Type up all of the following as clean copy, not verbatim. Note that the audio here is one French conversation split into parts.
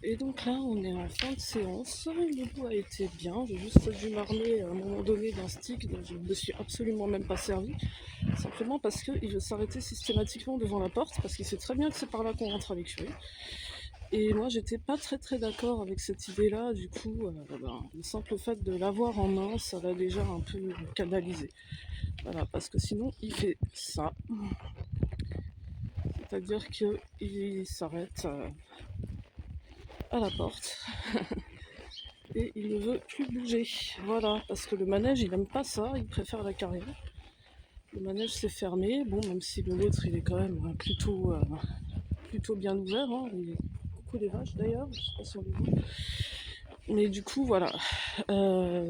Et donc là, on est en fin de séance. Le bout a été bien. J'ai juste dû m'armer à un moment donné d'un stick dont je ne me suis absolument même pas servi. Simplement parce qu'il veut s'arrêter systématiquement devant la porte, parce qu'il sait très bien que c'est par là qu'on rentre avec lui. Et moi, j'étais pas très d'accord avec cette idée-là. Du coup, le simple fait de l'avoir en main, ça l'a déjà un peu canalisé. Voilà, parce que sinon, il fait ça. C'est-à-dire qu'il s'arrête à la porte et il ne veut plus bouger. Voilà, parce que le manège, il aime pas ça, il préfère la carrière. Le manège s'est fermé, bon, même si le nôtre, il est quand même plutôt bien ouvert. Hein. Coucou les vaches d'ailleurs, je sais pas si on les voit. Mais du coup, voilà,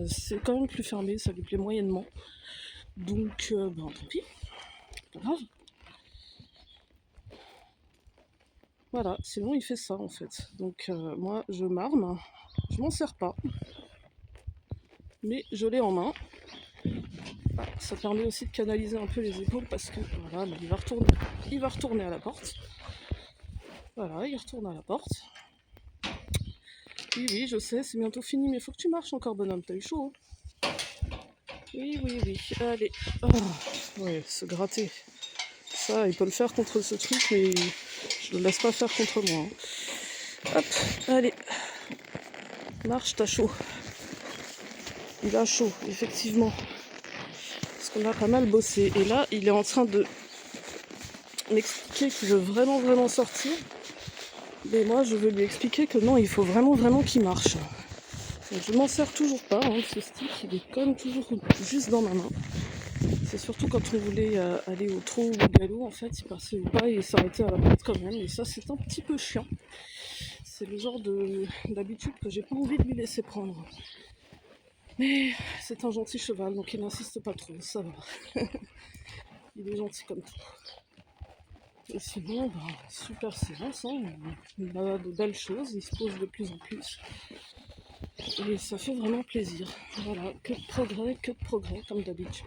c'est quand même plus fermé, ça lui plaît moyennement. Donc, tant pis, pas grave. Voilà, sinon il fait ça en fait. Donc, moi, je m'arme, je m'en sers pas, mais je l'ai en main. Ah, ça permet aussi de canaliser un peu les épaules parce que voilà, il va retourner à la porte. Voilà, il retourne à la porte. Oui, oui, je sais, c'est bientôt fini, mais faut que tu marches encore, bonhomme, t'as eu chaud. Oui, oui, oui, allez. Oh, ouais, se gratter. Ça, il peut le faire contre ce truc, mais je le laisse pas faire contre moi. Hein. Hop, allez. Marche, t'as chaud. Il a chaud, effectivement. Parce qu'on a pas mal bossé. Et là, il est en train de m'expliquer qu'il veut vraiment sortir. Mais moi, je veux lui expliquer que non, il faut vraiment qu'il marche. Donc, je m'en sers toujours pas, hein, ce stick, il est comme toujours juste dans ma main. C'est surtout quand on voulait aller au trot ou au galop, en fait, il passait au pas et il s'arrêtait à la porte quand même. Et ça, c'est un petit peu chiant. C'est le genre d'habitude que j'ai pas envie de lui laisser prendre. Mais c'est un gentil cheval, donc il n'insiste pas trop, ça va. Il est gentil comme tout. Et sinon, super séance, hein. Il a de belles choses, il se pose de plus en plus. Et ça fait vraiment plaisir. Voilà, que de progrès, comme d'habitude.